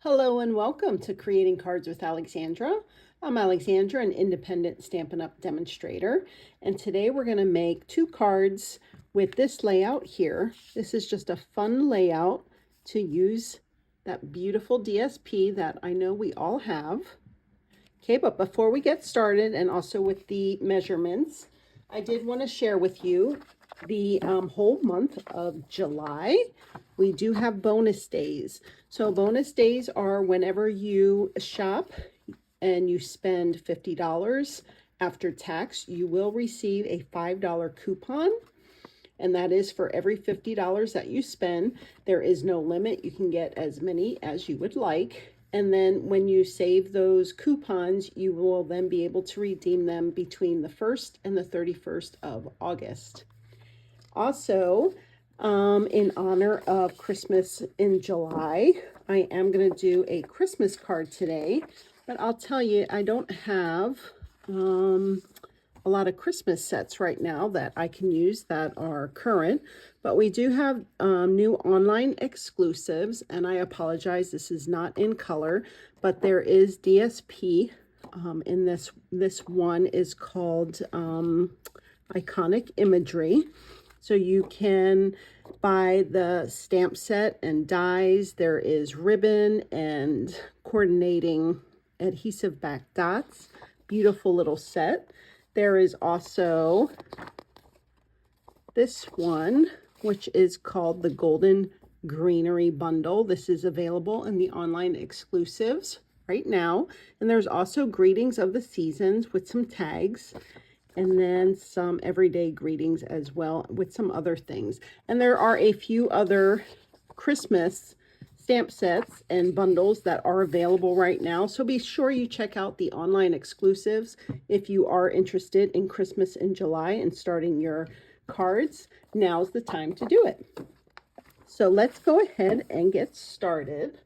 Hello and welcome to Creating Cards with Alexandra. I'm Alexandra, an independent Stampin' Up! Demonstrator, and today we're going to make two cards with this layout here. This is just a fun layout to use that beautiful DSP that I know we all have. Okay, but before we get started, and also with the measurements, I did want to share with you the whole month of July. We do have bonus days. So bonus days are whenever you shop and you spend $50 after tax, you will receive a $5 coupon. And that is for every $50 that you spend. There is no limit. You can get as many as you would like. And then when you save those coupons, you will then be able to redeem them between the 1st and the 31st of August. Also, in honor of Christmas in July, I am going to do a Christmas card today. But I'll tell you, I don't have a lot of Christmas sets right now that I can use that are current, but we do have new online exclusives, and I apologize, this is not in color, but there is DSP in this. This one is called Iconic Imagery. So you can buy the stamp set and dies. There is ribbon and coordinating adhesive back dots. Beautiful little set. There is also this one, which is called the Golden Greenery Bundle. This is available in the online exclusives right now. And there's also Greetings of the Seasons with some tags, and then some everyday greetings as well with some other things. And there are a few other Christmas stamp sets and bundles that are available right now. So be sure you check out the online exclusives if you are interested in Christmas in July and starting your cards. Now's the time to do it. So let's go ahead and get started.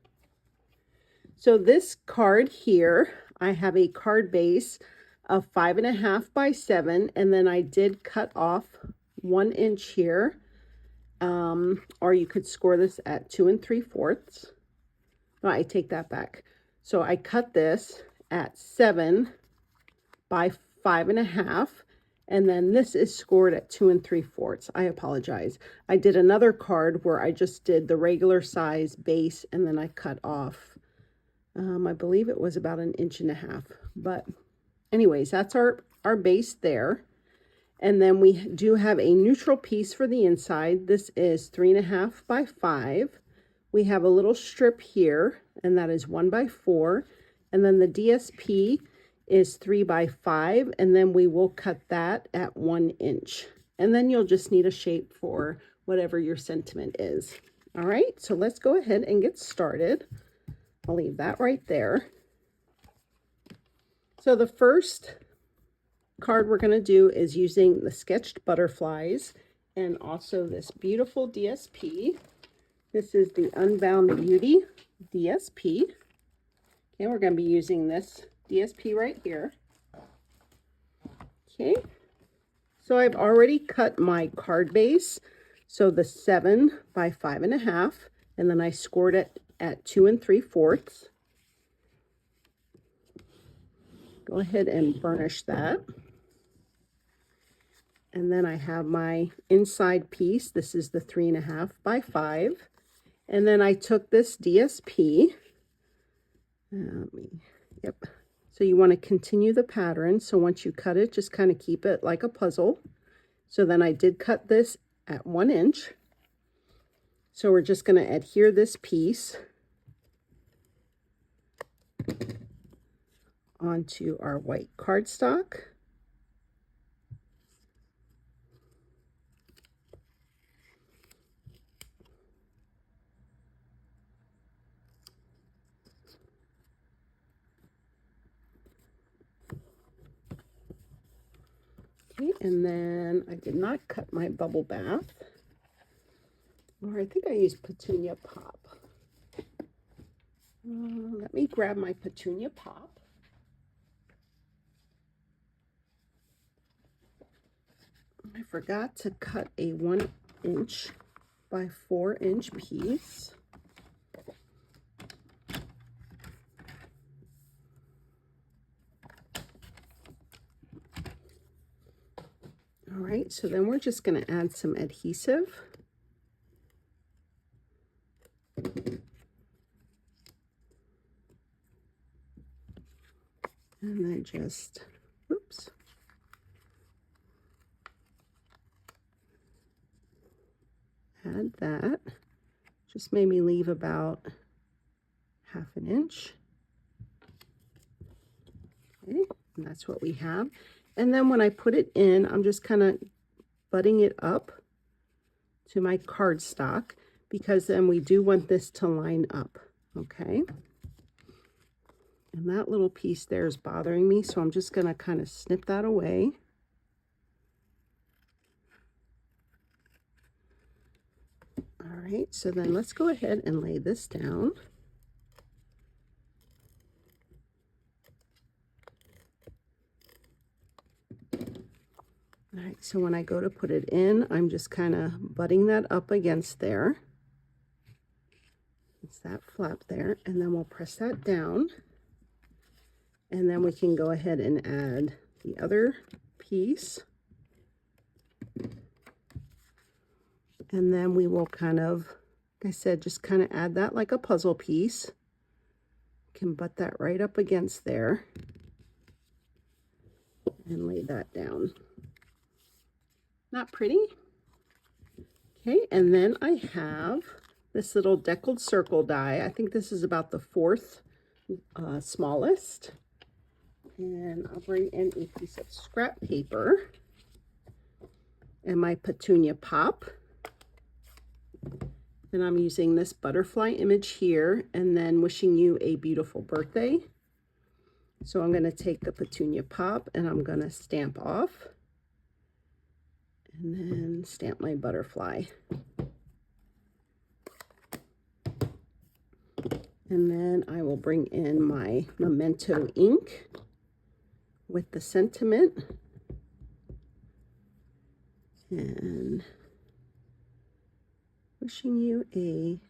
So this card here, I have a card base of 5.5 by 7, and then I did cut off 1 inch here. Or you could score this at 2 3/4. No, I take that back. So I cut this at 7 by 5.5, and then this is scored at 2 3/4. I apologize. I did another card where I just did the regular size base, and then I cut off, I believe it was about 1.5 inches. But anyways, that's our base there. And then we do have a neutral piece for the inside. This is 3.5 by 5. We have a little strip here, and that is 1 by 4. And then the DSP is 3 by 5, and then we will cut that at 1 inch. And then you'll just need a shape for whatever your sentiment is. All right, so let's go ahead and get started. I'll leave that right there. So the first card we're going to do is using the sketched butterflies and also this beautiful DSP. This is the Unbound Beauty DSP. Okay, we're going to be using this DSP right here. Okay, so I've already cut my card base. So the 7 by 5.5, and then I scored it at 2 3/4. Go ahead and burnish that. And then I have my inside piece. This is the 3.5 by 5. And then I took this DSP. Yep. So you want to continue the pattern. So once you cut it, just kind of keep it like a puzzle. So then I did cut this at 1 inch. So we're just going to adhere this piece onto our white cardstock. Okay, and then I did not cut my bubble bath, or I think I used Petunia Pop. Let me grab my Petunia Pop. I forgot to cut a 1 inch by 4 inch piece. All right, so then we're just going to add some adhesive. And then just, oops. Add that. Just maybe leave about 1/2 inch. Okay, and that's what we have. And then when I put it in, I'm just kind of butting it up to my cardstock, because then we do want this to line up, okay? And that little piece there is bothering me, so I'm just going to kind of snip that away. All right, so then let's go ahead and lay this down. All right, so when I go to put it in, I'm just kind of butting that up against there. It's that flap there, and then we'll press that down. And then we can go ahead and add the other piece. And then we will kind of, like I said, just kind of add that like a puzzle piece. Can butt that right up against there and lay that down. Not pretty? Okay, and then I have this little deckled circle die. I think this is about the 4th smallest. And I'll bring in a piece of scrap paper and my petunia pop. And I'm using this butterfly image here, and then wishing you a beautiful birthday. So I'm going to take the petunia pop and I'm going to stamp off. And then stamp my butterfly. And then I will bring in my Memento ink with the sentiment. And wishing you a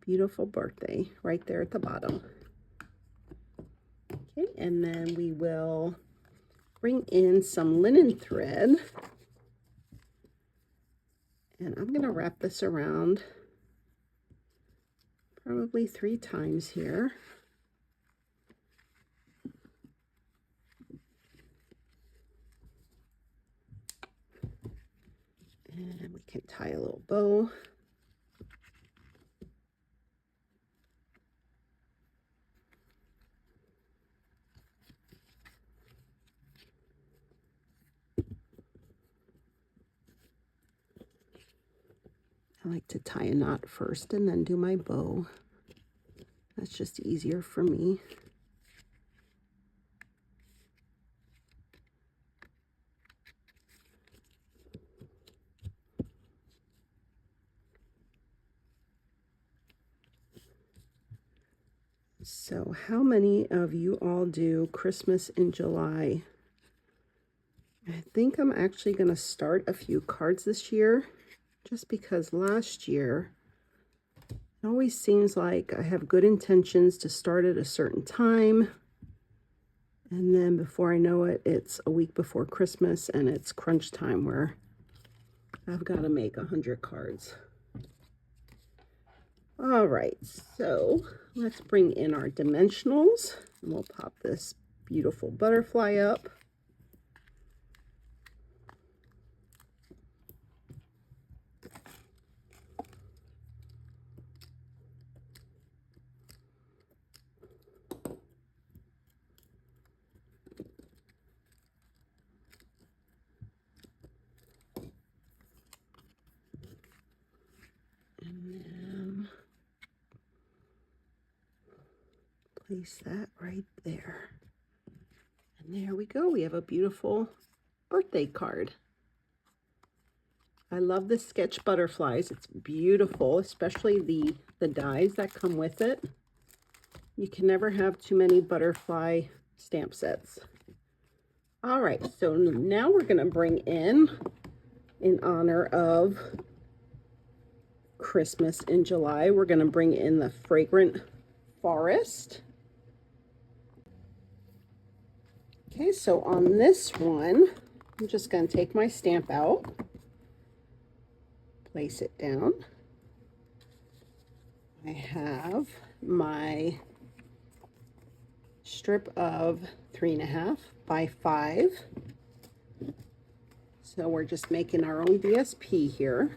beautiful birthday right there at the bottom. Okay, and then we will bring in some linen thread. And I'm going to wrap this around probably 3 times here. And we can tie a little bow. I like to tie a knot first and then do my bow. That's just easier for me. So how many of you all do Christmas in July? I think I'm actually going to start a few cards this year, just because last year it always seems like I have good intentions to start at a certain time, and then before I know it, it's a week before Christmas and it's crunch time where I've got to make 100 cards. All right, so let's bring in our dimensionals, and we'll pop this beautiful butterfly up. Place that right there. And there we go. We have a beautiful birthday card. I love the sketch butterflies. It's beautiful, especially the dies that come with it. You can never have too many butterfly stamp sets. All right, so now we're going to bring in honor of Christmas in July, we're going to bring in the Fragrant Forest. Okay, so on this one, I'm just going to take my stamp out, place it down. I have my strip of 3.5 by 5. So we're just making our own BSP here.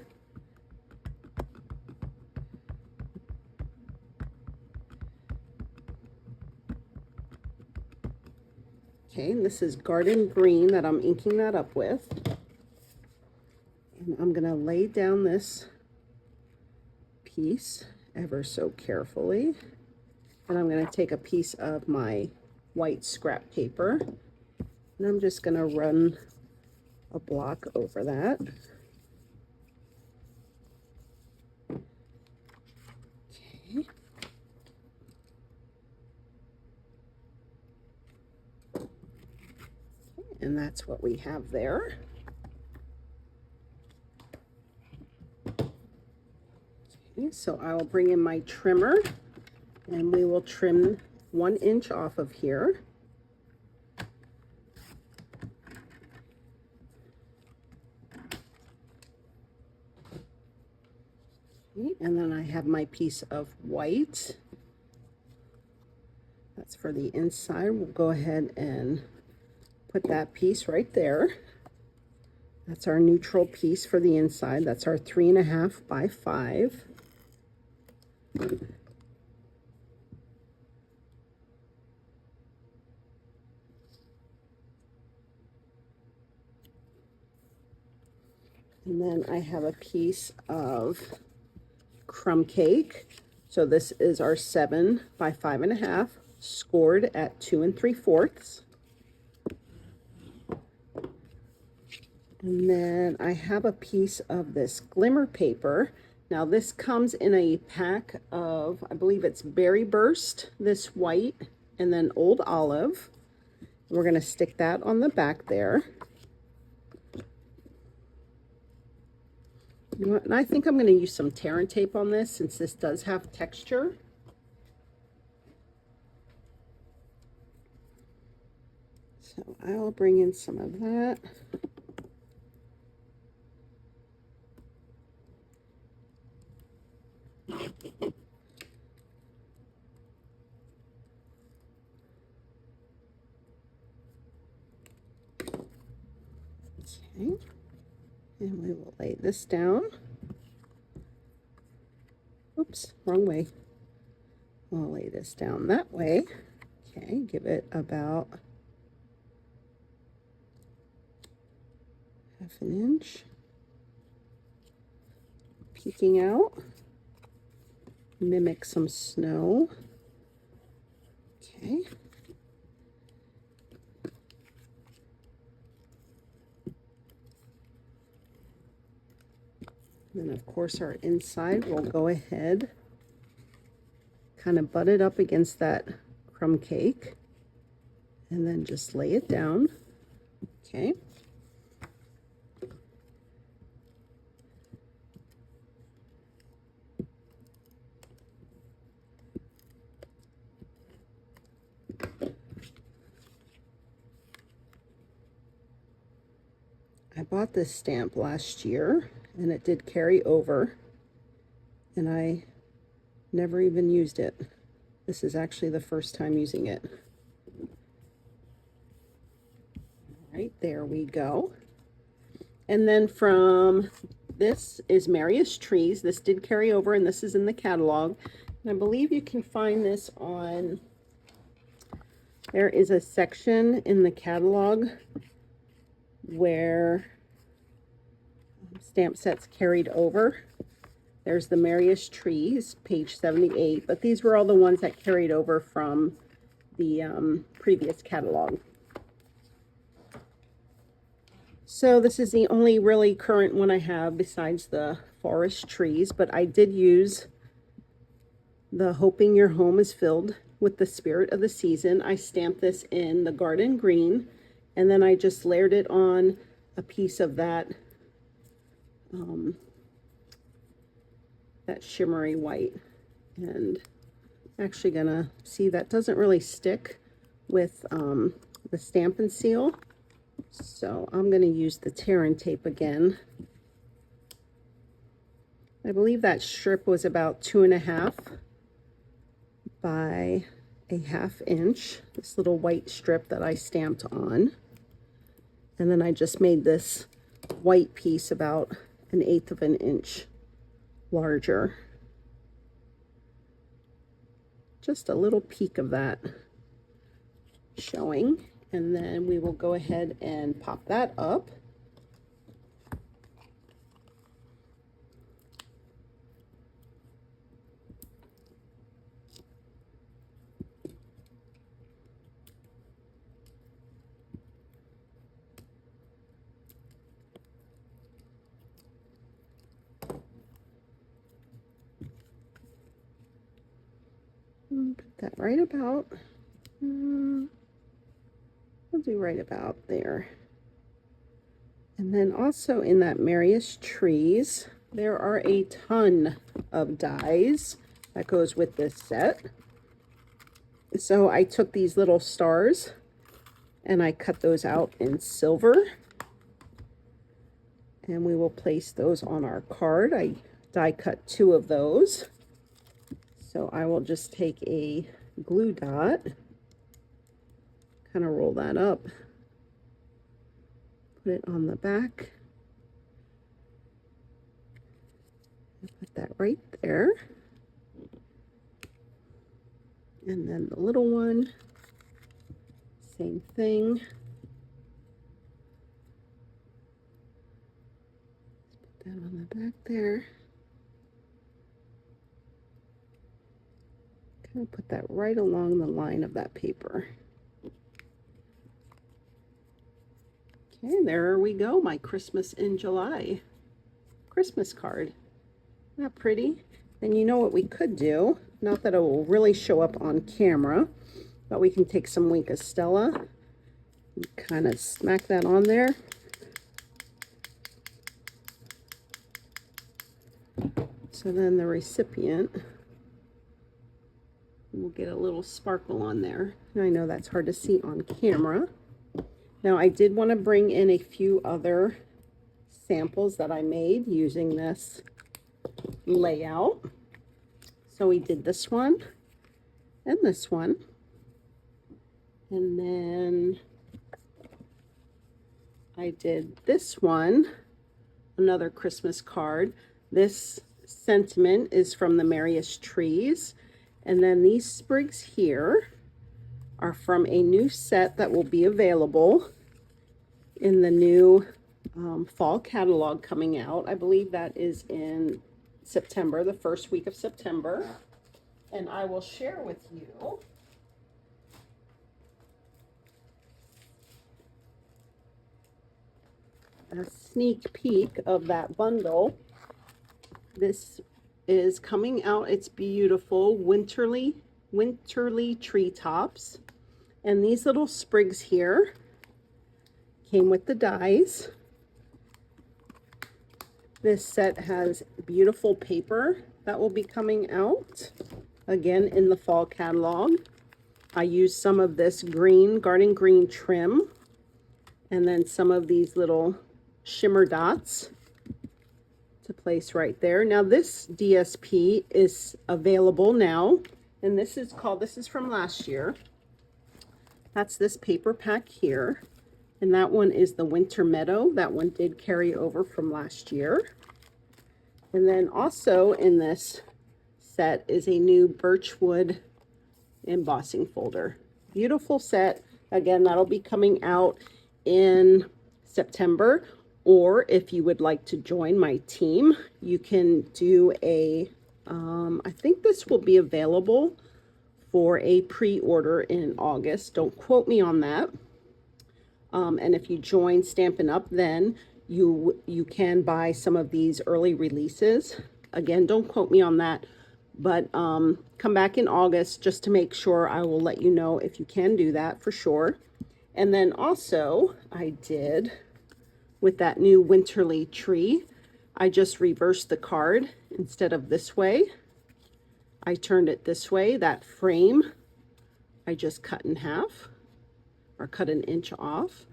Okay, and this is Garden Green that I'm inking that up with. And I'm going to lay down this piece ever so carefully. And I'm going to take a piece of my white scrap paper, and I'm just going to run a block over that. Okay. And that's what we have there. Okay, so I will bring in my trimmer, and we will trim 1 inch off of here. Okay, and then I have my piece of white. That's for the inside. We'll go ahead and put that piece right there. That's our neutral piece for the inside. That's our 3.5 by 5. And then I have a piece of crumb cake. So this is our 7 by 5.5, scored at 2 3/4. And then I have a piece of this glimmer paper. Now this comes in a pack of, I believe it's Berry Burst, this white, and then Old Olive. We're going to stick that on the back there. And I think I'm going to use some tear and tape on this since this does have texture. So I'll bring in some of that. Okay. And we will lay this down. Oops, wrong way. I'll lay this down that way. Okay, give it about 1/2 inch. Peeking out. Mimic some snow. Okay. And then of course our inside will go ahead, kind of butt it up against that crumb cake, and then just lay it down. Okay. I bought this stamp last year, and it did carry over, and I never even used it. This is actually the first time using it. All right, there we go. And then from this is Merriest Trees. This did carry over, and this is in the catalog. And I believe you can find this on, there is a section in the catalog where stamp sets carried over. There's the Merriest Trees, page 78, but these were all the ones that carried over from the previous catalog. So this is the only really current one I have besides the Forest Trees, but I did use the Hoping Your Home is Filled with the Spirit of the Season. I stamped this in the Garden Green, and then I just layered it on a piece of that that shimmery white. And I'm actually gonna see, that doesn't really stick with the Stampin' Seal. So I'm going to use the tear and tape again. I believe that strip was about 2.5 by a 1/2 inch. This little white strip that I stamped on. And then I just made this white piece about 1/8 of an inch larger. Just a little peek of that showing. And then we will go ahead and pop that up. Put that right about, we'll do right about there. And then also in that Merriest Trees, there are a ton of dies that goes with this set. So I took these little stars and I cut those out in silver. And we will place those on our card. I die cut 2 of those. So I will just take a glue dot, kind of roll that up, put it on the back, and put that right there. And then the little one, same thing. Put that on the back there. Kind of put that right along the line of that paper. Okay, there we go, my Christmas in July Christmas card. Isn't that pretty? And you know what we could do, not that it will really show up on camera, but we can take some Wink of Stella and kind of smack that on there. So then the recipient will get a little sparkle on there. And I know that's hard to see on camera. Now I did want to bring in a few other samples that I made using this layout. So we did this one and this one. And then I did this one, another Christmas card. This sentiment is from the Merriest Trees. And then these sprigs here are from a new set that will be available in the new fall catalog coming out. I believe that is in September, the first week of September. And I will share with you a sneak peek of that bundle. This is coming out. It's beautiful, winterly treetops. And these little sprigs here came with the dies. This set has beautiful paper that will be coming out again in the fall catalog. I used some of this green, garden green trim, and then some of these little shimmer dots to place right there. Now this DSP is available now, and this is from last year. That's this paper pack here, and that one is the Winter Meadow. That one did carry over from last year. And then also in this set is a new Birchwood embossing folder. Beautiful set. Again, that'll be coming out in September. Or if you would like to join my team, you can do a, I think this will be available for a pre-order in August. Don't quote me on that. And if you join Stampin' Up, then you can buy some of these early releases. Again, don't quote me on that, but come back in August just to make sure. I will let you know if you can do that for sure. And then also I did, with that new winterly tree, I just reversed the card. Instead of this way, I turned it this way. That frame I just cut in half, or cut 1 inch off.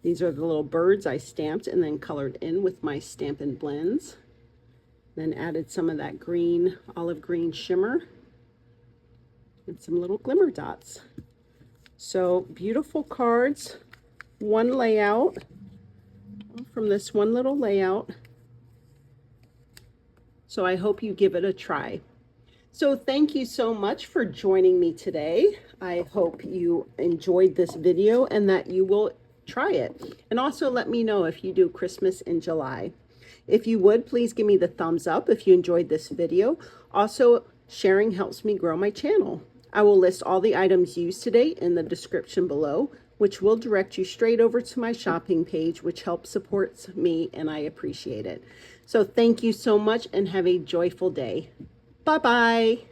These are the little birds I stamped and then colored in with my Stampin' Blends. Then added some of that green, olive green shimmer and some little glimmer dots. So beautiful cards, one layout from this one little layout. So I hope you give it a try. So thank you so much for joining me today. I hope you enjoyed this video and that you will try it. And also let me know if you do Christmas in July. If you would, please give me the thumbs up if you enjoyed this video. Also, sharing helps me grow my channel. I will list all the items used today in the description below, which will direct you straight over to my shopping page, which helps support me, and I appreciate it. So thank you so much and have a joyful day. Bye-bye.